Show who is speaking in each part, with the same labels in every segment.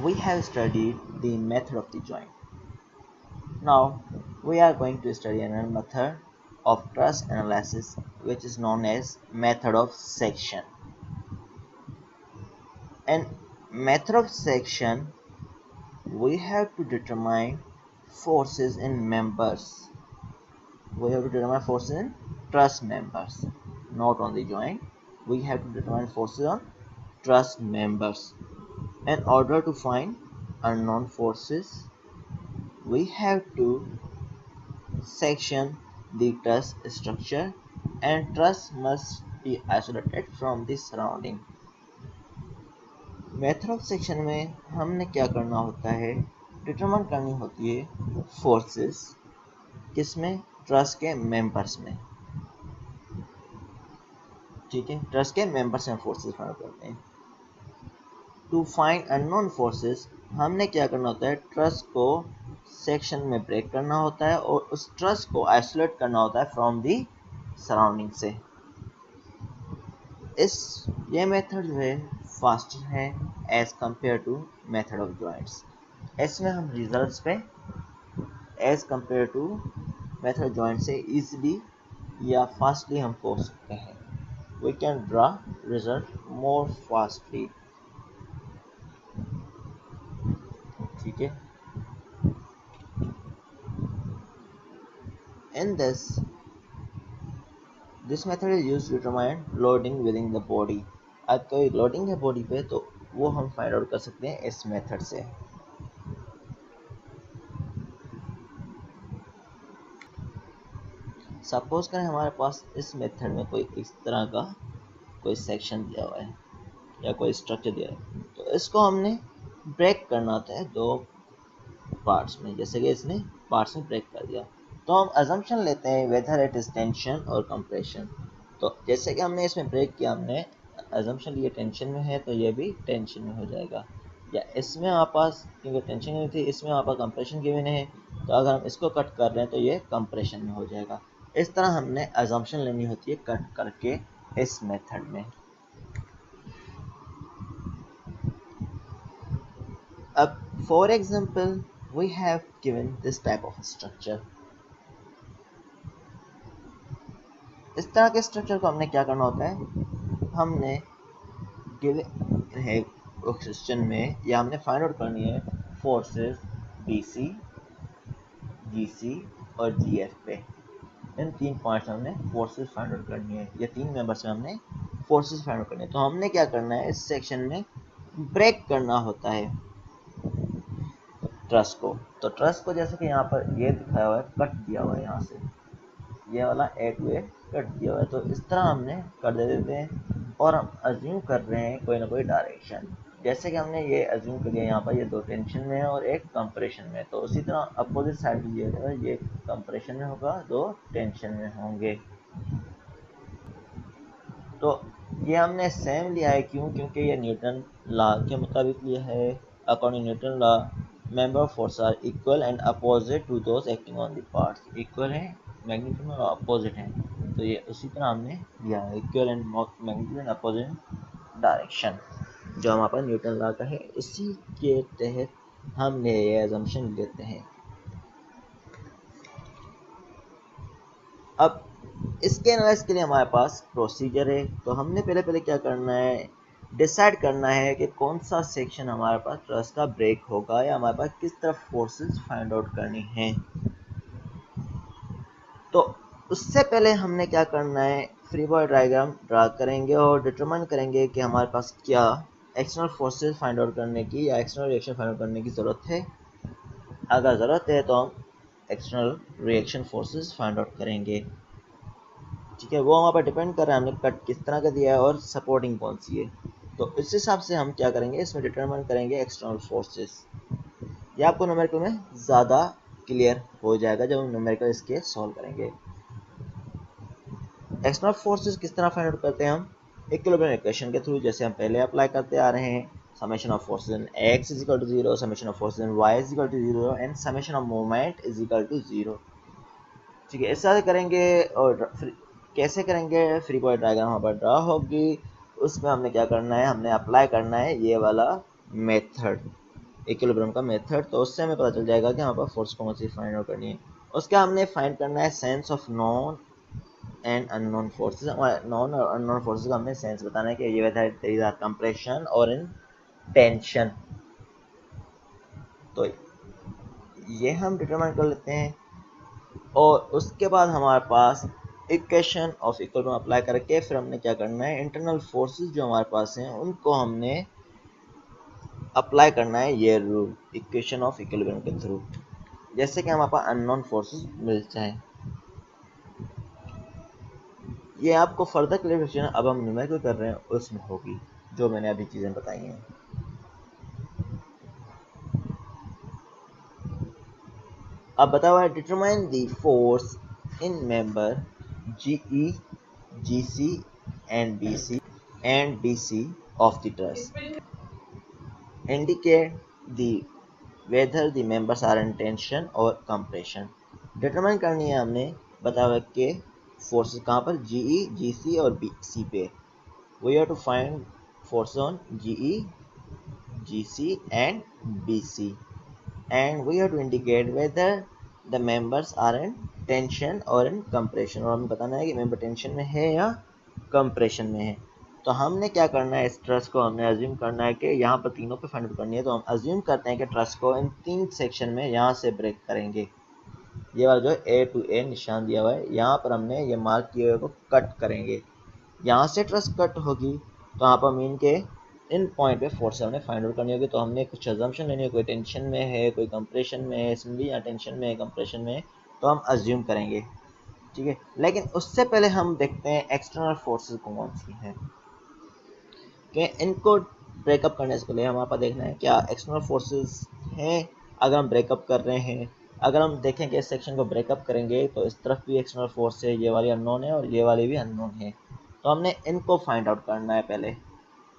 Speaker 1: we have studied the method of the joint. Now we are going to study another method of truss analysis, which is known as method of section. In method of section, we have to determine forces in members. We have to determine forces in truss members, not on the joint. We have to determine forces on truss members. In order to find unknown forces, we have to section the truss structure, and truss must be isolated from the surrounding. Method of section में हमने क्या करना होता है, determine करनी होती है forces, किसमें, ट्रस के मेंबर्स में. ठीक है, ट्रस के मेंबर्स में फोर्सेस फाइंड करते हैं. टू फाइंड अननोन फोर्सेस हमने क्या करना होता है, ट्रस को सेक्शन में ब्रेक करना होता है और उस ट्रस को आइसोलेट करना होता है फ्रॉम दी सराउंडिंग से. ये मेथड जो है फास्टर है as compared to method of joints. इसमें हम रिजल्ट्स पे as compared to method joint से इजीली या फास्टली हम पहुंच सकते हैं. We can draw result more fastly. ठीक है. In this method is used to determine loading within the body. अब कोई लोडिंग है बॉडी पे तो वो हम फाइंड आउट कर सकते हैं इस मेथड से. सपोज करें हमारे पास इस मेथड में कोई इस तरह का कोई सेक्शन दिया हुआ है या कोई स्ट्रक्चर दिया है, तो इसको हमने ब्रेक करना होता है दो पार्ट्स में. जैसे कि इसने पार्ट्स में ब्रेक कर दिया तो हम अजम्पशन लेते हैं वेदर इट इज टेंशन और कंप्रेशन. तो जैसे कि हमने इसमें ब्रेक किया, हमने अजम्पशन लिए टेंशन में है तो ये भी टेंशन में हो जाएगा. या इसमें हमारे पास क्योंकि टेंशन में थी, इसमें हमारे पास कंप्रेशन गिवन है, तो अगर हम इसको कट कर रहे हैं तो ये कंप्रेशन में हो जाएगा. इस तरह हमने अजम्पशन लेनी होती है कट करके इस मेथड में. अब for example we have given this type of structure. इस तरह के स्ट्रक्चर को हमने क्या करना होता है, हमने गिवन है क्वेश्चन में या हमने फाइंड आउट करनी है फोर्सेस BC, GC और GF पे. इन तीन पॉइंट्स में हमने फोर्सेस फाइंड आउट करनी है, या तीन मेंबर्स में हमने फोर्सेस फाइंड आउट करनी है. तो हमने क्या करना है, इस सेक्शन में ब्रेक करना होता है ट्रस को. तो ट्रस को जैसे कि यहाँ पर ये दिखाया हुआ है, कट दिया हुआ है, यहाँ से ये वाला एक वे कट दिया हुआ है. तो इस तरह हमने कर देते हैं और हम अज्यूम कर रहे हैं कोई ना कोई डायरेक्शन. जैसे कि हमने ये अज्यूम कर लिया यहाँ पर ये दो टेंशन में है और एक कंप्रेशन में, तो उसी तरह अपोजिट साइड में ये कंप्रेशन में होगा, दो टेंशन में होंगे. तो ये हमने सेम लिया है, क्यों, क्योंकि ये न्यूटन लॉ के मुताबिक लिया है. According Newton law member force are equal and opposite to those acting on the parts. Equal है मैग्नीट्यूड में और अपोजिट है, तो ये उसी तरह हमने लिया है, equal and magnitude and opposite direction जो हमारे पास न्यूटन लॉ का है. इसी के तहत हमने ये अजम्पशन लेते हैं. अब इसके एनालाइज के लिए हमारे पास प्रोसीजर है. तो हमने पहले क्या करना है, डिसाइड करना है कि कौन सा सेक्शन हमारे पास ट्रस का ब्रेक होगा या हमारे पास किस तरफ फोर्सेस फाइंड आउट करनी है. तो उससे पहले हमने क्या करना है, फ्री बॉडी डायग्राम ड्रा करेंगे और डिटरमाइन करेंगे कि हमारे पास क्या एक्सटर्नल फोर्सेस फाइंड आउट करने की या एक्सटर्नल रिएक्शन फाइंड आउट करने की ज़रूरत है. अगर ज़रूरत है तो हम external reaction forces find out करेंगे. ठीक है, वो हमारे पर डिपेंड कर रहा है हमने कट किस तरह का दिया है और सपोर्टिंग कौन सी है. तो इस हिसाब से हम क्या करेंगे, इसमें डिटरमाइन करेंगे एक्सटर्नल फोर्सेस. ये आपको न्यूमेरिकल में ज़्यादा क्लियर हो जाएगा जब हम न्यूमेरिकल इसके सॉल्व करेंगे. एक्सटर्नल फोर्सेस किस तरह फाइंड आउट करते हैं हम, इक्विलिब्रियम इक्वेशन के थ्रू, जैसे हम पहले अप्लाई करते आ रहे हैं. Summation of forces in x is equal to 0, summation of forces in y is equal to 0 and summation of moment is equal to 0. ठीक है, इस तरह से करेंगे. और कैसे करेंगे, फ्री बॉडी डायग्राम हमारे पर ड्रा होगी, उसमें हमने क्या करना है, हमने अप्लाई करना है ये वाला मेथड. इक्विलिब्रियम का मेथड, तो उससे हमें पता चल जाएगा कि हमारे पास फोर्स कौन सी फाइंड आउट करनी है। उसके हमने फाइंड करना है sense of non and unknown forces. Non और अननोन फोर्सेस का हमने सेंस बताना है कि ये वेदर देयर इज कंप्रेशन और इन टेंशन। तो ये हम डिटरमाइन कर लेते हैं और उसके बाद हमारे पास इक्वेशन ऑफ इक्विलिब्रियम अप्लाई करके फिर हमने क्या करना है, इंटरनल फोर्सेस जो हमारे पास हैं उनको हमने अप्लाई करना है ये रूल इक्वेशन ऑफ इक्विलिब्रियम के थ्रू, जैसे कि हमारे पास अननोन फोर्सेस मिल जाए। ये आपको फर्दर क्लियरिफिकेशन अब हम न्यूमेरिकल कर रहे हैं उसमें होगी, जो मैंने अभी चीज़ें बताई हैं। अब बता हुआ है determine the force in member GE, GC and BC of the truss. Indicate the whether the members are in tension or compression. Determine करनी है हमने बता हुआ कि फोर्सेस कहाँ पर GE, GC और BC पे। We have to find force on GE, GC and BC, and we have to indicate whether the members are in tension or in compression, और हमें बताना है कि मेंबर टेंशन में है या कंप्रेशन में है। तो हमने क्या करना है, इस ट्रस को हमने अज्यूम करना है कि यहाँ पर तीनों पे फाइंड आउट करनी है। तो हम अज्यूम करते हैं कि ट्रस को इन 3 सेक्शन में यहाँ से ब्रेक करेंगे। ये वाला जो A to A निशान दिया हुआ है यहाँ पर हमने ये मार्क किए हुए को कट करेंगे। यहाँ से ट्रस कट होगी तो यहाँ पर मीन के इन पॉइंट पे फोर्स हमने फाइंड आउट करनी होगी। तो हमने कुछ अजम्पशन लेनी है, कोई टेंशन में है, कोई कंप्रेशन में है, सिंपली या टेंशन में है, कंप्रेशन में है, तो हम अज्यूम करेंगे, ठीक है। लेकिन उससे पहले हम देखते हैं एक्सटर्नल फोर्सेस कौन सी हैं, कि इनको ब्रेकअप करने से पहले हमारे पास देखना है क्या एक्सटर्नल फोर्सेस हैं। अगर हम ब्रेकअप कर रहे हैं, अगर हम देखें कि इस सेक्शन को ब्रेकअप करेंगे तो इस तरफ भी एक्सटर्नल फोर्स है, ये वाली अननोन है और ये वाली भी अननोन है, तो हमने इनको फाइंड आउट करना है पहले।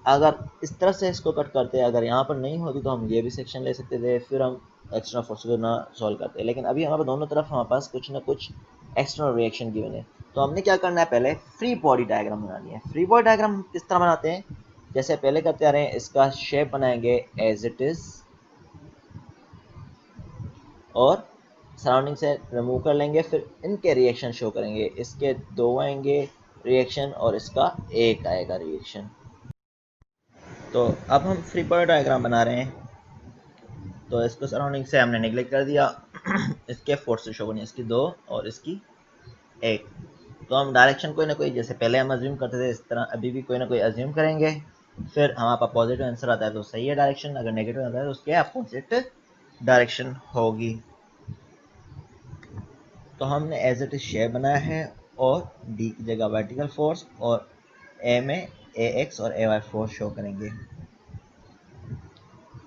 Speaker 1: अगर इस तरह से इसको कट करते, अगर यहाँ पर नहीं होती तो हम ये भी सेक्शन ले सकते थे, फिर हम एक्सटर्नल फोर्स को ना सॉल्व करते। लेकिन अभी हमारे दोनों तरफ हमारे पास कुछ ना कुछ एक्सटर्नल रिएक्शन गिवन है, तो हमने क्या करना है, पहले फ्री बॉडी डायग्राम बनानी है। फ्री बॉडी डायग्राम किस तरह बनाते हैं, जैसे पहले करते आ रहे हैं, इसका शेप बनाएंगे एज इट इज और सराउंडिंग से रिमूव कर लेंगे, फिर इनके रिएक्शन शो करेंगे। इसके 2 आएंगे रिएक्शन और इसका 1 आएगा रिएक्शन। तो अब हम फ्री बॉडी डायग्राम बना रहे हैं, तो इसको सराउंडिंग से हमने नेग्लेक्ट कर दिया। इसके फोर्सेस शो करनी है, इसकी 2 और इसकी 1। तो हम डायरेक्शन कोई ना कोई, जैसे पहले हम अज्यूम करते थे इस तरह अभी भी कोई ना कोई अज्यूम करेंगे। फिर हमारे पास पॉजिटिव आंसर आता है तो सही है डायरेक्शन, अगर नेगेटिव आता है तो उसके अपोजिट डायरेक्शन होगी। तो हमने एज इट इज शेप बनाया है और डी की जगह वर्टिकल फोर्स और ए में AX और AY फोर्स शो करेंगे।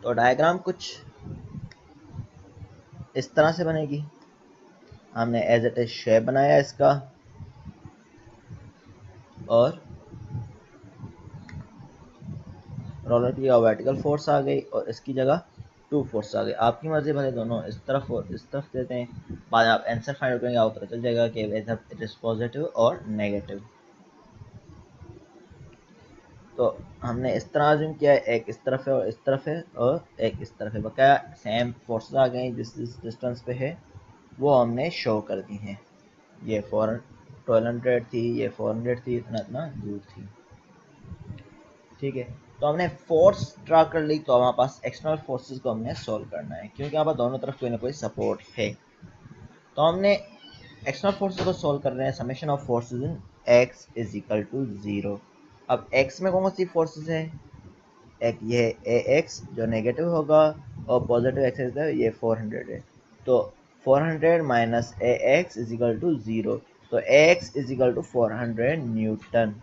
Speaker 1: तो डायग्राम कुछ इस तरह से बनेगी। हमने एज इट इज शेप बनाया इसका और रोलर की जगह वर्टिकल फोर्स आ गई और इसकी जगह 2 फोर्स आ गई। आपकी मर्जी, भले दोनों इस तरफ और इस तरफ देते हैं, बाद में आप आंसर फाइंड आउट करेंगे, आपको पता चल जाएगा कि वेदर इट इज पॉजिटिव और नेगेटिव। तो हमने इस तरह अज्यूम किया है, एक इस तरफ है और इस तरफ है और एक इस तरफ है, बकाया सेम फोर्सेस आ गई जिस डिस्टेंस पे है वो हमने शो कर दी हैं। ये 1200 थी, ये 400 थी, इतना इतना दूर थी, ठीक है। तो हमने फोर्स ड्रा कर ली, तो हमारे पास एक्सटर्नल फोर्सेस को हमने सॉल्व करना है, क्योंकि यहाँ पर दोनों तरफ कोई ना कोई सपोर्ट है। तो हमने एक्सटर्नल फोर्सेस को सॉल्व कर रहे हैं। Summation of forces in x is equal to 0। अब x में कौन सी फोर्सेस है, एक ये AX जो नेगेटिव होगा और पॉजिटिव एक्स है ये 400 है। तो 400 minus AX is equal to 0, तो AX is equal to 400 newton.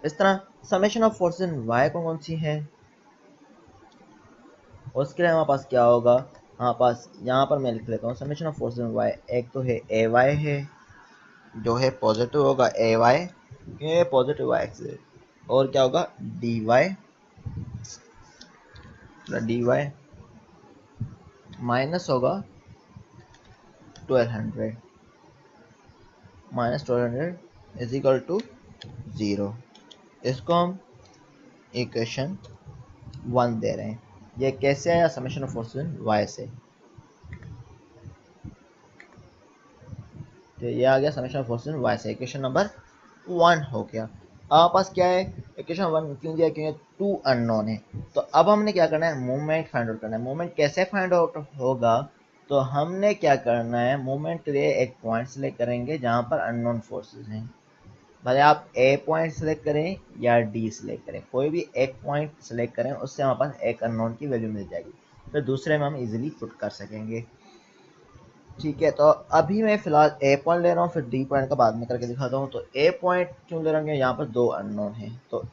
Speaker 1: इस तरह summation of force in y कौन सी है, उसके लिए हमारे पास क्या होगा, हमारे पास यहाँ पर मैं लिख लेता हूँ summation of force in y। एक तो है AY है जो है पॉजिटिव होगा AY, ये पॉजिटिव y एक्सिस है, और क्या होगा dy माइनस होगा 1200 माइनस 1200 इज इक्वल टू 0। इसको हम इक्वेशन 1 दे रहे हैं। ये कैसे आया, summation of forces in Y से। तो ये आ गया summation of forces in Y से, इक्वेशन नंबर 1 हो गया। अब पास क्या है, इक्वेशन 1 क्यों दिया, क्योंकि टू अननोन है। तो अब हमने क्या करना है, मोमेंट फाइंड आउट करना है। मोमेंट कैसे फाइंड आउट होगा, तो हमने क्या करना है, मोमेंट के लिए एक पॉइंट सिलेक्ट करेंगे जहां पर अननोन फोर्सेस हैं। भले आप ए पॉइंट सिलेक्ट करें या डी सिलेक्ट करें, कोई भी एक पॉइंट सिलेक्ट करें, उससे हमारे पास एक अननोन की वैल्यू मिल जाएगी, फिर दूसरे में हम इजीली पुट कर सकेंगे। ठीक है, तो अभी मैं फिलहाल ए पॉइंट ले रहा हूँ, फिर डी पॉइंट का बाद में करके दिखाता हूँ। तो ए पॉइंट क्यों ले रहे हैं, यहाँ पर दो अननोन है, तो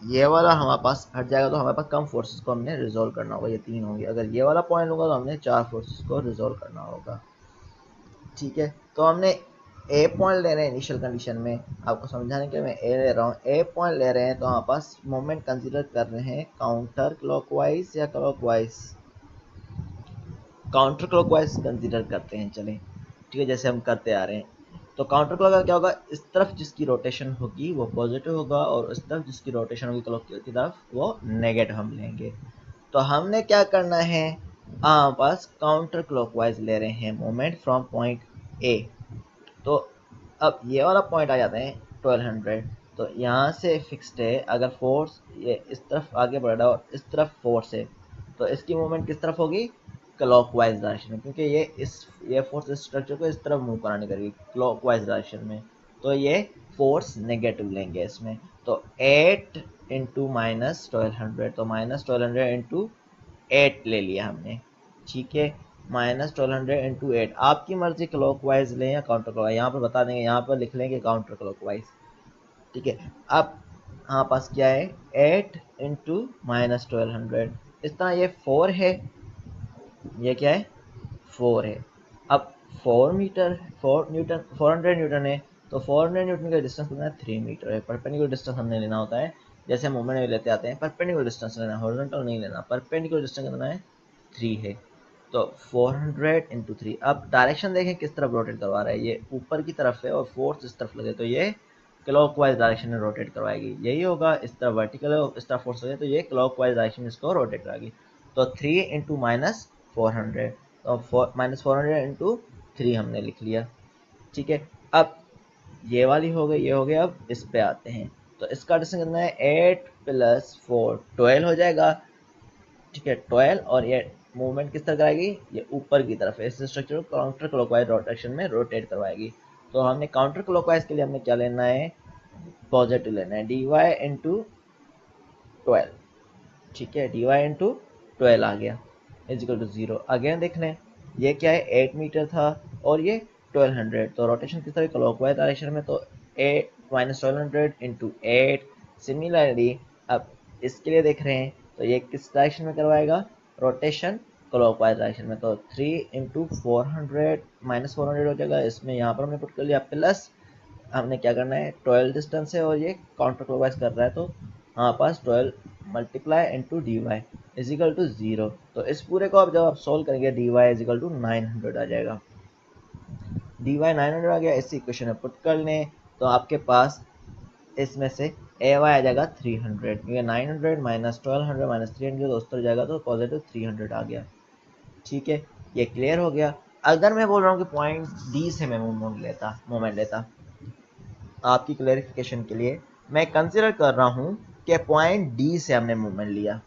Speaker 1: ये वाला हमारे पास हट जाएगा, तो हमारे पास कम फोर्सेस को हमने रिजोल्व करना होगा, ये 3 होंगे। अगर ये वाला पॉइंट होगा तो हमने 4 फोर्सेस को रिजोल्व करना होगा। ठीक है, तो हमने ए पॉइंट ले रहे हैं इनिशियल कंडीशन में, आपको समझाने के लिए मैं ए ले रहा हूँ। ए पॉइंट ले रहे हैं तो हमारे पास मोमेंट कंसीडर कर रहे हैं काउंटर क्लॉकवाइज या क्लॉकवाइज, काउंटर क्लॉकवाइज कंसीडर करते हैं, चलें। ठीक है, जैसे हम करते आ रहे हैं। तो काउंटर क्लॉक क्या होगा, इस तरफ जिसकी रोटेशन होगी वो पॉजिटिव होगा, और उस तरफ जिसकी रोटेशन होगी क्लॉक की तरफ वो नेगेटिव हम लेंगे। तो हमने क्या करना है, बस काउंटर क्लॉकवाइज ले रहे हैं मोमेंट फ्रॉम पॉइंट ए। तो अब ये वाला पॉइंट आ जाता है 1200। तो यहाँ से फिक्स्ड है, अगर फोर्स ये इस तरफ आगे बढ़ रहा है और इस तरफ फोर्स है, तो इसकी मूवमेंट किस तरफ होगी, क्लॉकवाइज डायरेक्शन में, क्योंकि ये फोर्स इस स्ट्रक्चर को इस तरफ मूव कराने करेगी क्लॉकवाइज डायरेक्शन में। तो ये फोर्स नेगेटिव लेंगे इसमें। तो 8 इंटू माइनस 1200, तो माइनस 1200 इंटू 8 ले लिया हमने। ठीक है, माइनस 1200 इंटू 8, आपकी मर्जी क्लॉकवाइज लें या काउंटर क्लॉकवाइज, यहाँ पर बता देंगे, यहाँ पर लिख लेंगे काउंटर क्लॉकवाइज। ठीक है, अब हमारे पास क्या है, 8 इंटू माइनस 1200, इस तरह ये 4 है, ये क्या है 4 है। अब 4 मीटर 4 न्यूटन 400 न्यूटन है, तो 400 न्यूटन का डिस्टेंस कितना है, 3 मीटर है। परपेंडिकुलर डिस्टेंस हमने लेना होता है, जैसे मोमेंट में लेते आते हैं, परपेंडिकुलर डिस्टेंस लेना, हॉरिजॉन्टल नहीं लेना। परपेंडिकुलर डिस्टेंस कितना है, 3 है। तो 400 इंटू 3, अब डायरेक्शन देखें किस तरफ रोटेट करवा रहा है, ये ऊपर की तरफ है और फोर्स इस तरफ लगे, तो ये क्लॉकवाइज डायरेक्शन में रोटेट करवाएगी। यही होगा, इस तरफ वर्टिकल है, इस तरफ फोर्स लगे, तो ये क्लॉकवाइज डायरेक्शन में इसको रोटेट कराएगी। तो 3 इंटू माइनस 400, तो माइनस 400 इंटू 3 हमने लिख लिया। ठीक है, अब ये वाली हो गई, ये हो गया। अब इस पे आते हैं, तो इसका डिस्टेंस कितना है, 8 प्लस 4 12 हो जाएगा। ठीक है, 12, और ये मूवमेंट किस तरह कराएगी, ये ऊपर की तरफ है, इस स्ट्रक्चर को काउंटर क्लॉकवाइज रोटेशन में रोटेट करवाएगी। तो हमने काउंटर क्लॉकवाइज के लिए हमने क्या लेना है, पॉजिटिव लेना है, डी वाई इंटू 12। ठीक है, डी वाई इंटू 12 आ गया, इज इक्वल टू 0। अगेन देख लें, ये क्या है, 8 मीटर था और ये 1200, तो रोटेशन किस तरह, क्लॉकवाइज डायरेक्शन में, तो 8 माइनस 1200 इंटू 8। सिमिलरली अब इसके लिए देख रहे हैं, तो ये किस डायरेक्शन में करवाएगा, रोटेशन क्लॉकवाइज डायरेक्शन में। तो 3 इंटू 400 माइनस 400 हो जाएगा, इसमें यहाँ पर हमने पुट कर लिया, प्लस हमने क्या करना है, 12 डिस्टेंस है और ये काउंटर क्लॉकवाइज कर रहा है, तो हमारे पास 12 multiply into D Y is equal to 0। तो इस पूरे को अब जब आप सोल्व करेंगे, डी वाई इजिकल टू 900 आ जाएगा। डी वाई 900 आ गया, इसी इक्वेशन में पुट कर लें, तो आपके पास इसमें से ए वाई आ जाएगा 300, क्योंकि 900 माइनस 1200 माइनस 300 तो उस तरह जाएगा, तो पॉजिटिव 300 आ गया। ठीक है, ये क्लियर हो गया। अगर मैं बोल रहा हूँ कि पॉइंट डी से मैं मोमेंट लेता, आपकी क्लैरिफिकेशन के लिए मैं कंसिडर कर रहा हूँ कि पॉइंट डी से हमने मूवमेंट लिया,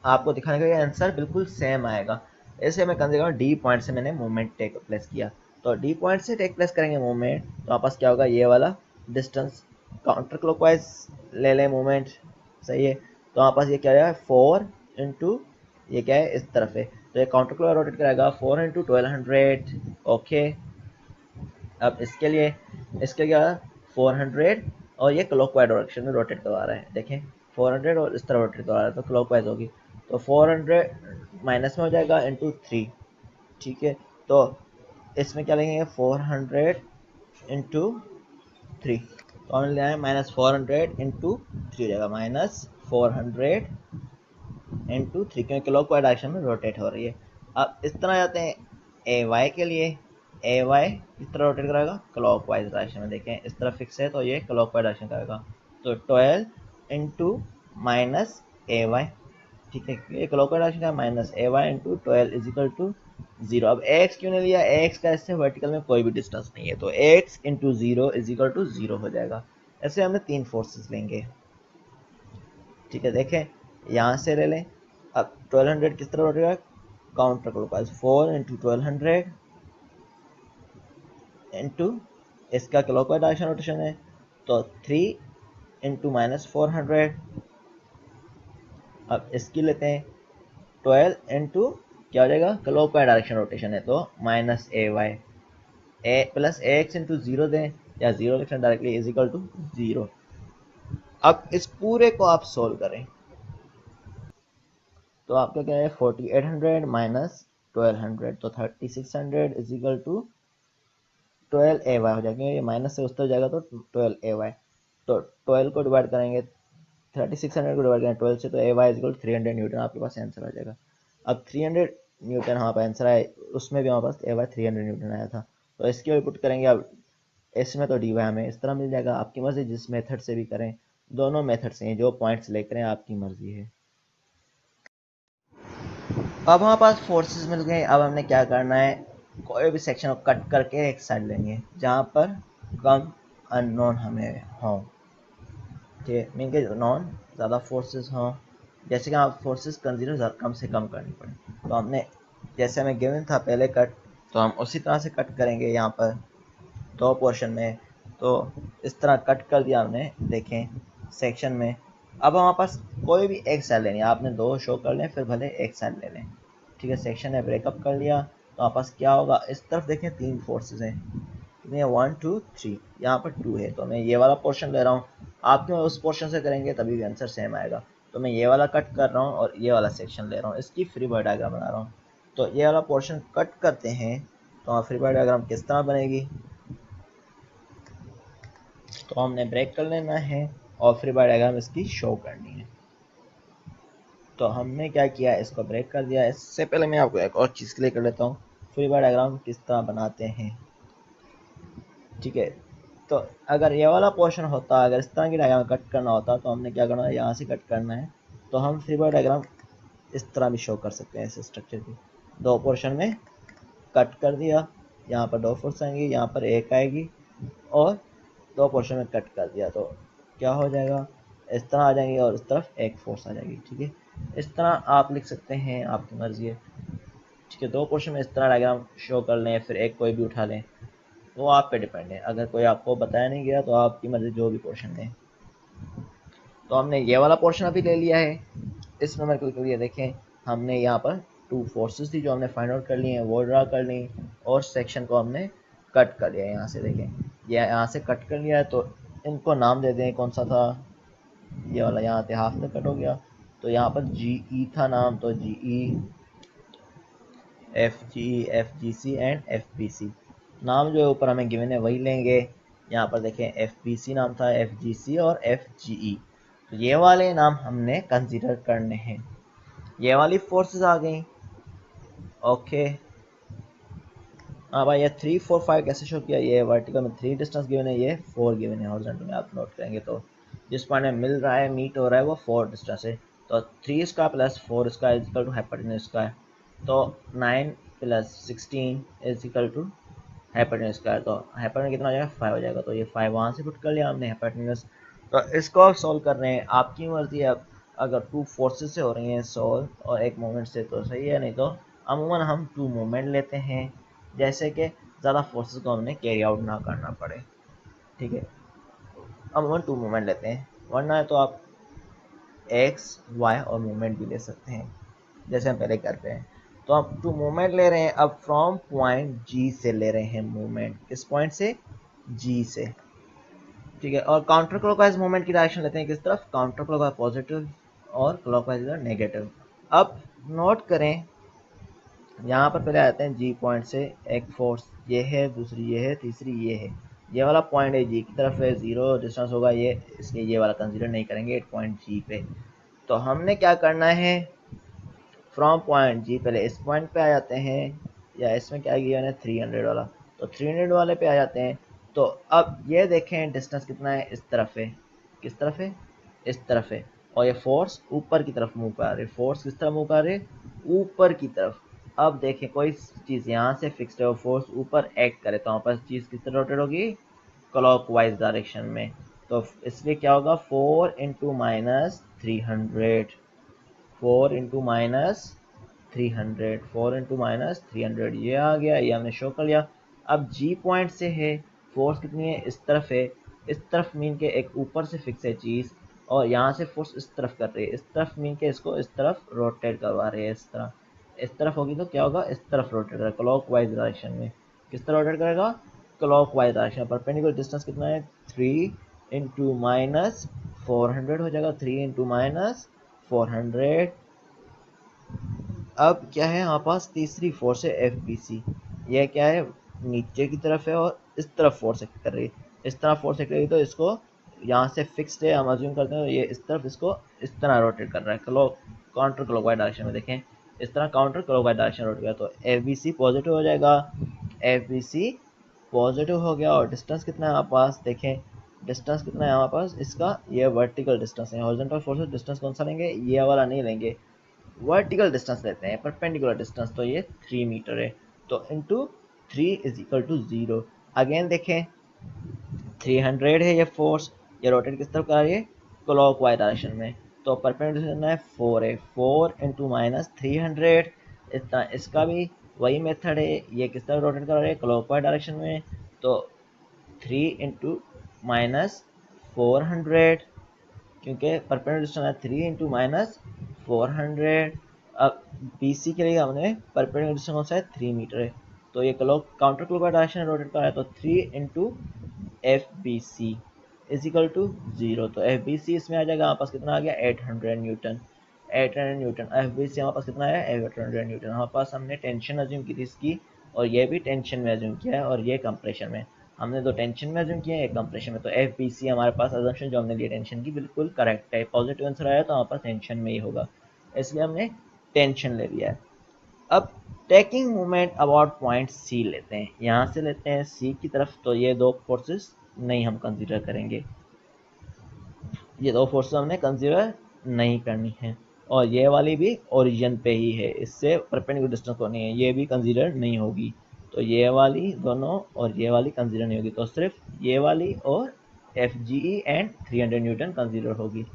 Speaker 1: आपको दिखाने का आंसर बिल्कुल सेम आएगा। ऐसे मैं कंसिडर करूँ डी पॉइंट से मैंने मूवमेंट टेक प्लेस किया, तो डी पॉइंट से टेक प्लेस करेंगे मूवमेंट, तो आपस क्या होगा, ये वाला डिस्टेंस काउंटर क्लॉकवाइज ले लें मूवमेंट, सही है। तो आपस ये क्या है, 4 इंटू ये क्या है, इस तरफ है, तो ये काउंटर क्लॉकवाइज रोटेट कराएगा, 4 इंटू 1200। ओके, अब इसके क्या, 400, और ये क्लॉकवाइज डायरेक्शन में रोटेट करवा रहा है, देखें 400 और इस तरह रोटेट करवा रहा है, तो क्लॉकवाइज होगी, तो 400 माइनस में हो जाएगा इंटू 3। ठीक है, तो इसमें क्या लेंगे, 400 इंटू 3, तो हमने लिया है माइनस 400 इंटू 3 हो जाएगा, माइनस 400 इंटू 3, क्योंकि क्लॉकवाइज डायरेक्शन में रोटेट हो रही है। अब इस तरह जाते हैं ए वाई के लिए, ए वाई किस तरह रोटेट कराएगा, क्लॉकवाइज डायरेक्शन में, देखें इस तरह फिक्स है, तो ये क्लॉकवाइज डायरेक्शन करेगा, तो 12 इंटू माइनस ए वाई। ठीक है, ये क्लॉकवाइज डायरेक्शन का minus A Y into 12 is equal to 0। अब एक्स क्यों नहीं लिया, एक्स का इससे वर्टिकल में कोई भी डिस्टेंस नहीं है, तो X into 0 is equal to 0 हो जाएगा। ऐसे हमने 3 फोर्सेस लेंगे। ठीक है, देखें यहाँ से ले लें। अब 1200 किस तरह उठेगा, काउंटर क्लॉकवाइज, 4 इंटू 1200 इंटू इसका क्लॉकवाइज डायरेक्शन रोटेशन है तो 3 इंटू माइनस 400। अब इसकी लेते हैं 12 इंटू क्या हो जाएगा, क्लॉकवाइज डायरेक्शन रोटेशन है तो minus A Y, A plus A x into 0 दें या 0 लिखें डायरेक्टली इज इक्वल टू 0। अब इस पूरे को आप सोल्व करें तो आपका क्या है, 4800 माइनस 1200 तो 3600 is equal to 12 A Y हो जाएगा। ये माइनस से उस तरफ जाएगा तो 12 ए वाई, तो 12 को डिवाइड करेंगे 3600 को डिवाइड करेंगे 12 से तो ए वाई इज इक्वल 300 न्यूटन आपके पास आंसर आ जाएगा। अब 300 न्यूटन हमारे पास आंसर आए, उसमें भी हमारे पास ए वाई 300 न्यूटन आया था, तो इसकी वैल्यू पुट करेंगे। अब इसमें तो डी वाई हमें इस तरह मिल जाएगा। आपकी मर्जी जिस मेथड से भी करें, दोनों मेथड से हैं, जो पॉइंट्स लेकर आपकी मर्जी है। अब हमारे पास फोर्सेस मिल गए। अब हमने क्या करना है, कोई भी सेक्शन को कट करके एक साइड लेंगे जहाँ पर कम अननोन हमें हों, ठीक है, मीन के नॉन ज़्यादा फोर्सेस हों, जैसे कि आप फोर्सेस कंसीडर कम से कम करनी पड़े। तो हमने जैसे हमें गिवन था पहले कट, तो हम उसी तरह से कट करेंगे यहाँ पर 2 पोर्शन में। तो इस तरह कट कर दिया हमने, देखें सेक्शन में। अब हमारे पास कोई भी एक साइड लेनी है, आपने 2 शो कर लें फिर भले एक साइड ले लें, ठीक है। सेक्शन ने ब्रेकअप कर लिया तो हमारे पास क्या होगा, इस तरफ देखें 3 फोर्सेस हैं, कितनी है 1 2 3, यहाँ पर 2 है तो मैं ये वाला पोर्शन ले रहा हूँ। आप क्यों उस पोर्शन से करेंगे तभी भी आंसर सेम आएगा। तो मैं ये वाला कट कर रहा हूँ और ये वाला सेक्शन ले रहा हूँ, इसकी फ्री बॉडी डायग्राम बना रहा हूँ। तो ये वाला पोर्शन कट करते हैं तो फ्री बॉडी डायग्राम किस तरह बनेगी, तो हमने ब्रेक कर लेना है और फ्री बॉडी डायग्राम इसकी शो करनी है। तो हमने क्या किया, इसको ब्रेक कर दिया। इससे पहले मैं आपको एक और चीज़ क्लियर कर लेता हूँ, फ्री बॉडी डायग्राम किस तरह बनाते हैं, ठीक है। तो अगर ये वाला पोर्शन होता, अगर इस तरह की डायग्राम कट करना होता तो हमने क्या करना है, यहाँ से कट करना है। तो हम फ्री बॉडी डायग्राम इस तरह भी शो कर सकते हैं, इस स्ट्रक्चर की 2 पोर्शन में कट कर दिया, यहाँ पर 2 फोर्स आएंगी, यहाँ पर एक आएगी, और 2 पोर्शन में कट कर दिया तो क्या हो जाएगा, इस तरह आ जाएंगे और इस तरफ एक फोर्स आ जाएगी, ठीक है। इस तरह आप लिख सकते हैं, आपकी मर्जी है, ठीक है। 2 पोर्शन में इस तरह डायग्राम शो कर लें, फिर एक कोई भी उठा लें, वो आप पे डिपेंड है। अगर कोई आपको बताया नहीं गया तो आपकी मर्जी जो भी पोर्शन लें। तो हमने ये वाला पोर्शन अभी ले लिया है। इसमें मैं क्लिक करिए, देखें हमने यहाँ पर 2 फोर्सेस थी जो हमने फाइंड आउट कर ली हैं, वो ड्रा कर ली, और सेक्शन को हमने कट कर लिया। यहाँ से देखें, ये यहाँ से कट कर लिया है तो इनको नाम दे दें, कौन सा था, ये वाला यहाँ से हाफ तक कट हो गया, तो यहाँ पर जी ई था नाम, तो G E F G C and F B C नाम जो है ऊपर हमें गिवन है वही लेंगे। यहाँ पर देखें एफ बी सी नाम था, एफ जी सी और एफ जी ई, तो ये वाले नाम हमने कंसीडर करने हैं। ये वाली फोर्सेस आ गई, ओके। हाँ भाई, ये 3 4 5 कैसे शो किया, ये वर्टिकल में 3 डिस्टेंस गिवन है, ये 4 गिवन है हॉरिजॉन्टल में। आप नोट करेंगे तो जिस पॉइंट में मिल रहा है, मीट हो रहा है, वो 4 डिस्टेंस है। तो 3 इसका प्लस 4 इसका इज इक्वल टू हाइपोटेन्यूज का है, तो 9 plus 16 is equal to hypotenuse का है, तो हाइपोटेन्यूज कितना हो जाएगा, 5 हो जाएगा। तो ये 5 वहाँ से पुट कर लिया हमने हाइपोटेन्यूज। तो इसको आप सॉल्व कर रहे हैं, आपकी मर्जी है। अगर 2 फोर्सेस से हो रही हैं सॉल्व और एक मोमेंट से तो सही है, नहीं तो अमूमन हम 2 मोमेंट लेते हैं, जैसे कि ज़्यादा फोर्सेस को हमने कैरी आउट ना करना पड़े, ठीक है। अमूमन 2 मोमेंट लेते हैं, वरना है तो आप एक्स वाई और मोमेंट भी ले सकते हैं, जैसे हम पहले करते हैं। तो आप 2 मोमेंट ले रहे हैं। अब फ्रॉम पॉइंट जी से ले रहे हैं मूवमेंट, किस पॉइंट से, जी से, ठीक है। और काउंटर क्लॉकवाइज मूवमेंट की डायरेक्शन लेते हैं किस तरफ, काउंटर क्लॉकवाइज पॉजिटिव और क्लॉकवाइज इधर नेगेटिव। अब नोट करें, यहाँ पर पहले आते हैं जी पॉइंट से, एक फोर्स ये है, दूसरी ये है, तीसरी ये है। ये वाला पॉइंट है जी की तरफ है, 0 डिस्टेंस होगा ये, इसलिए ये वाला कंसीडर नहीं करेंगे 8 पॉइंट जी पे। तो हमने क्या करना है, फ्रॉम पॉइंट जी पहले इस पॉइंट पे आ जाते हैं, या इसमें क्या किया है 300 वाला, तो 300 वाले पे आ जाते हैं। तो अब ये देखें डिस्टेंस कितना है, इस तरफ है, किस तरफ है, इस तरफ है। और ये फोर्स ऊपर की तरफ मूव कर रही है। फोर्स किस तरफ मूव कर रही है? ऊपर की तरफ। अब देखें कोई चीज़ यहाँ से फिक्स्ड है और फोर्स ऊपर एक्ट करे तो हमारे पास चीज़ किस तरह रोटेट होगी? क्लॉकवाइज डायरेक्शन में। तो इसलिए क्या होगा? 4 into minus 300, 4 into minus 300, 4 into minus 300 ये आ गया, ये हमने शो कर लिया। अब जी पॉइंट से है, फोर्स कितनी है? इस तरफ है, इस तरफ मीन के एक ऊपर से फिक्स है चीज़, और यहाँ से फोर्स इस तरफ कर रही है, इस तरफ मीन के इसको इस तरफ रोटेट करवा रहे हैं। इस तरफ होगी तो क्या होगा? इस तरफ रोटेट करेगा क्लॉकवाइज डायरेक्शन में। किस तरह रोटेट करेगा? Clockwise direction. परपेंडिकुलर डिस्टेंस कितना है? 3 इंटू माइनस 400 हो जाएगा, 3 इंटू माइनस 400। अब क्या है हमारे पास? तीसरी फोर्स है एफ बी सी। यह क्या है? नीचे की तरफ है और इस तरफ फोर्स एक्ट कर रही है। इस तरफ फोर्स एक्ट कर रही है तो इसको यहाँ से फिक्स्ड है, हम अज्यूम करते हैं ये इस तरफ इसको इस तरह रोटेट कर रहा है, काउंटर क्लॉकवाइज डायरेक्शन में। देखें इस तरह काउंटर क्लॉकवाइज डायरेक्शन रोटेट किया तो एफ बी सी पॉजिटिव हो जाएगा, एफ बी सी पॉजिटिव हो गया। और डिस्टेंस कितना है हमारे पास? देखें डिस्टेंस कितना है हमारे पास इसका? ये वर्टिकल डिस्टेंस है। हॉरिजॉन्टल फोर्स डिस्टेंस कौन सा लेंगे? ये वाला नहीं लेंगे, वर्टिकल डिस्टेंस लेते हैं, परपेंडिकुलर डिस्टेंस। तो ये 3 मीटर है, तो into 3 is equal to 0। Again देखें 300 है ये फोर्स, ये रोटेट किस तरफ कर रही है? क्लॉकवाइज डायरेक्शन में। तो परपेंडिकुलर है 4 है, 4 इंटू माइनस 300। इतना इसका भी वही मेथड है, ये किस तरफ रोटेट कर रही है? क्लॉकवाइज डायरेक्शन में। तो 3 इंटू माइनस 400, क्योंकि परपेंडिकुलर डिस्टेंस है 3 इंटू माइनस 400। अब बी सी के लिए हमने परपेंडिकुलर डिस्टेंस कौन सा है? 3 मीटर है, तो ये clock counter clockwise direction rotate कर रहा है, तो 3 into F B C is equal to 0। तो एफ बी सी इसमें आ जाएगा हमारे पास कितना आ गया? 800 newton. 800 newton F B C हमारे पास कितना है? 800 न्यूटन। हमारे पास हमने टेंशन अज्यूम की थी इसकी, और ये भी टेंशन में अज्यूम किया है, और ये कंप्रेशन में। हमने दो टेंशन में अज्यूम किया है, एक कंप्रेशन में। तो एफ बी सी हमारे पास अजम्पशन जो हमने लिया टेंशन की बिल्कुल करेक्ट है। पॉजिटिव आंसर आया तो हमारे पास टेंशन में ही होगा, इसलिए हमने टेंशन ले लिया है। अब taking movement about point C लेते हैं, यहाँ से लेते हैं सी की तरफ। तो ये दो फोर्सेस नहीं हम कंसीडर करेंगे, ये दो फोर्सेस हमने कंसीडर नहीं करनी है। और ये वाली भी ओरिजिन पे ही है, इससे परपेंडिकुलर डिस्टेंस को नहीं है, ये भी कंसीडर नहीं होगी। तो ये वाली दोनों और ये वाली कंसीडर नहीं होगी, तो सिर्फ ये वाली और F G E and 300 newton consider होगी।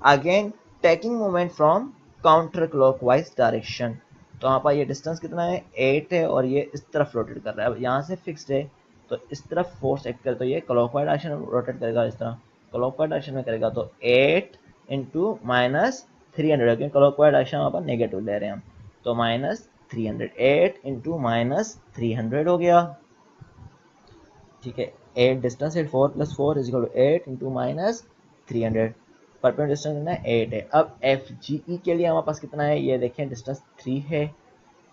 Speaker 1: Again taking moment from counter clockwise direction. तो यहाँ पर ये डिस्टेंस कितना है? 8 है, और ये इस तरफ रोटेट कर रहा है। अब यहाँ से फिक्स्ड है तो इस तरफ फोर्स एक्ट करे तो ये क्लॉकवाइज डायरेक्शन रोटेट करेगा, इस तरह क्लॉकवाइज डायरेक्शन में करेगा। तो 8 इंटू माइनस 300, क्योंकि क्लॉकवाइज डायरेक्शन वहाँ पर नेगेटिव ले रहे हैं हम, तो माइनस 300, 8 इंटू माइनस 300 हो गया। ठीक है, 8 डिस्टेंस है, 4 plus 4 is equal to 8 into minus 300। Perpendicular distance कितना है? 8 है। अब एफ जी ई के लिए हमारे पास कितना है? ये देखें डिस्टेंस 3 है,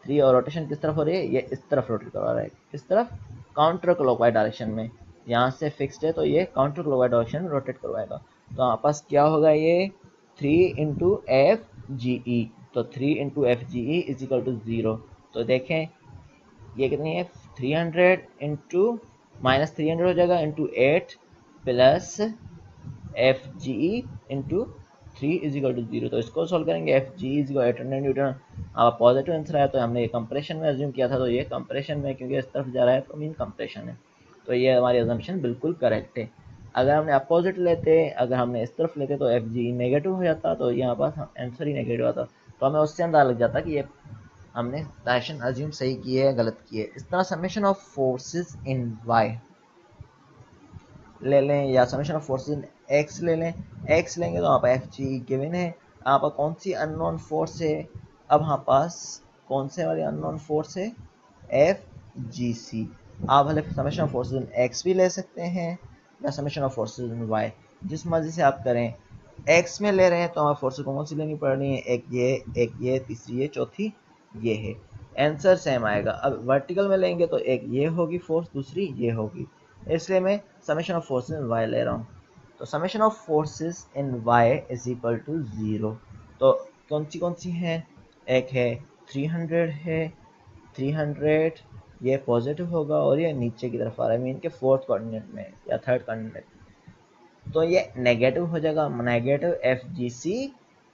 Speaker 1: 3, और रोटेशन किस तरफ हो रही है? ये इस तरफ रोटेट करवा रहा है। किस तरफ? काउंटर क्लॉकवाइज डायरेक्शन में। यहाँ से फिक्स्ड है तो ये काउंटर क्लॉकवाइज डायरेक्शन में रोटेट करवाएगा। तो हमारे पास क्या होगा? ये 3 इंटू एफ जी ई, तो 3 into F G E is equal to 0। तो देखें ये कितनी है? 300 इंटू माइनस 300 हो जाएगा, into 8 plus F G E into 3 is equal to 0। तो इसको सॉल्व करेंगे, F G is equal 800 newton. अब पॉजिटिव आंसर आया तो हमने ये कंप्रेशन में अज्यूम किया था, तो ये कंप्रेशन में क्योंकि इस तरफ जा रहा है तो मीन कंप्रेशन है। तो ये हमारी अजम्पशन बिल्कुल करेक्ट है। अगर हमने अपोजिट लेते, अगर हमने इस तरफ लेते तो एफ जी नेगेटिव हो जाता, तो यहाँ पास आंसर ही नेगेटिव आता, तो हमें उससे अंदाजा लग जाता कि ये हमने डायरेक्शन अज्यूम सही की है गलत की है। इस तरह summation of forces in Y ले लें, या summation of forces in X ले लें। एक्स लेंगे तो यहाँ पर एफ जी गिवन है। यहाँ पर कौन सी अननोन फोर्स है? अब हमारे पास कौन से वाली अननोन फोर्स है? F G C. आप भले summation of forces in X भी ले सकते हैं या summation of forces in Y, जिस मर्जी से आप करें। एक्स में ले रहे हैं तो हमें फोर्सेस कौन सी लेनी पड़ रही है? एक ये तीसरी ये चौथी ये है, आंसर सेम आएगा। अब वर्टिकल में लेंगे तो एक ये होगी फोर्स, दूसरी ये होगी, इसलिए मैं summation of forces in Y ले रहा हूँ। तो summation of forces in Y is equal to 0। तो कौन सी हैं? एक है 300 है, 300 ये पॉजिटिव होगा और ये नीचे की तरफ आ रहा है, मीन के फोर्थ कोऑर्डिनेट में या थर्ड कोऑर्डिनेट। तो ये नेगेटिव हो जाएगा, नेगेटिव एफ जी सी।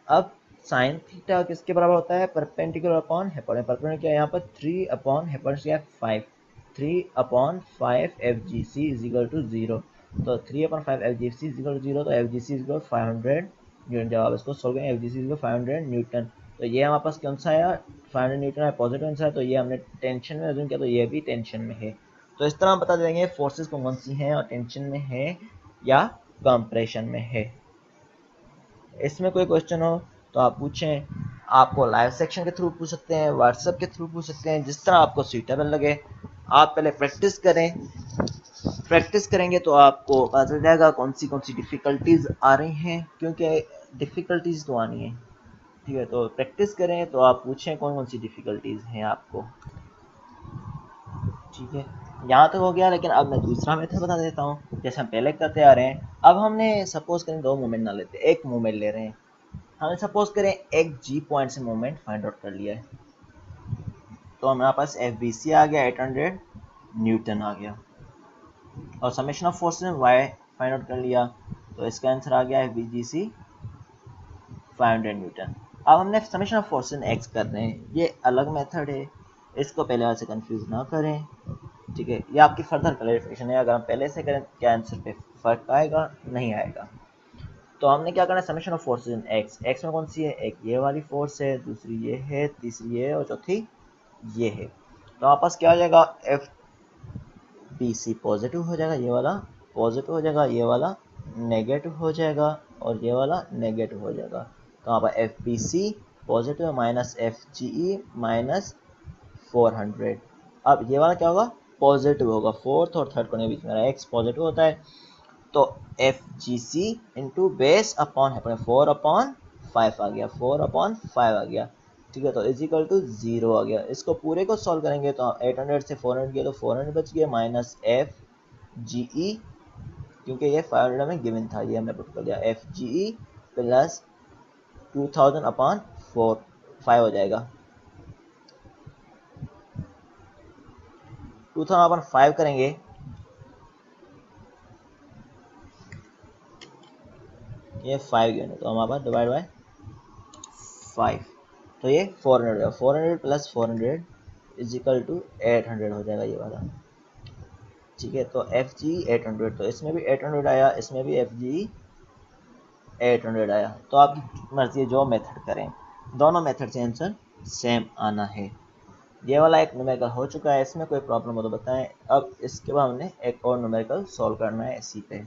Speaker 1: अब साइन थीटा किसके बराबर होता है, परपेंडिकुलर अपॉन हाइपोटेन्यूज। परपेंडिकुलर यहाँ पर 3 अपॉन हाइपोटेन्यूज क्या है 5, 3 upon 5 F G C is equal to 0। तो 3 upon 5 F G C is equal to 0, तो F G C is equal 500 newton. जब आप इसको सोल्व करेंगे F G C is equal 500 newton. तो ये हमारे पास कौन सा आया, 500 न्यूटन है, पॉजिटिव आंसर है। तो ये हमने टेंशन में अज्यूम किया, तो ये भी टेंशन में है। तो इस तरह हम बता देंगे फोर्सेस कौन सी हैं और टेंशन में है या कंप्रेशन में है। इसमें कोई क्वेश्चन हो तो आप पूछें, आपको लाइव सेक्शन के थ्रू पूछ सकते हैं, व्हाट्सएप के थ्रू पूछ सकते हैं, जिस तरह आपको सूटेबल लगे। आप पहले प्रैक्टिस करें, प्रैक्टिस करेंगे तो आपको पता चल जाएगा कौन सी डिफ़िकल्टीज आ रही हैं, क्योंकि डिफ़िकल्टीज तो आनी है, ठीक है। तो प्रैक्टिस करें तो आप पूछें कौन कौन सी डिफ़िकल्टीज हैं आपको, ठीक है। यहाँ तक हो गया, लेकिन अब मैं दूसरा मेथड बता देता हूँ। जैसे हम पहले करते आ रहे हैं, अब हमने सपोज करें 2 मूवमेंट ना लेते, एक मूवमेंट ले रहे हैं। हमने सपोज करें एक जी पॉइंट से मूवमेंट फाइंड आउट कर लिया है। तो हमारे पास एफ बी सी आ गया 800 न्यूटन आ गया, और समेशन ऑफ फोर्स में वाई फाइंड आउट कर लिया, तो इसका आंसर आ गया एफ बी जी सी 500 न्यूटन। अब हमने summation of force in x कर रहे हैं, ये अलग मेथड है, इसको पहले वाले से कंफ्यूज ना करें, ठीक है। ये आपकी फर्दर क्लैरिफिकेशन है, अगर हम पहले से करें क्या आंसर पे फर्क आएगा, नहीं आएगा। तो हमने क्या करना है, summation of forces in x. X में कौन सी है, एक ये वाली फोर्स है, दूसरी ये है, तीसरी ये है, और चौथी ये है। तो आपस क्या हो जाएगा, एफ बी सी पॉजिटिव हो जाएगा, ये वाला पॉजिटिव हो जाएगा, ये वाला नेगेटिव हो जाएगा, और ये वाला नेगेटिव हो जाएगा। तो यहाँ पर F B C positive minus F G E minus 400। अब ये वाला क्या होगा, पॉजिटिव होगा, फोर्थ और थर्ड कोने के बीच में एक्स पॉजिटिव होता है। तो एफ जी सी इंटू बेस अपॉन है 4/5 आ गया, 4/5 आ गया, ठीक है। तो इज इक्वल टू 0 आ गया। इसको पूरे को सॉल्व करेंगे तो 800 से 400 गया, तो 400 बच गया, माइनस एफ जी ई, क्योंकि ये 500 में गिवन था, ये हमने पुट कर दिया, एफ जी ई प्लस 2000/4 हो जाएगा। 2000/5 करेंगे, ये 5 गिवन है, तो हमारे पास डिवाइड बाय 5, तो ये 400 400 प्लस 400 इज इक्वल टू 800 हो जाएगा ये वाला, ठीक है। तो एफ जी 800, तो इसमें भी 800 आया, इसमें भी एफ जी 800 आया। तो आपकी मर्जी है जो मेथड करें, दोनों मेथड से आंसर सेम आना है। ये वाला एक न्यूमेरिकल हो चुका है, इसमें कोई प्रॉब्लम हो तो बताएं। अब इसके बाद हमने एक और न्यूमेरिकल सॉल्व करना है इसी पे।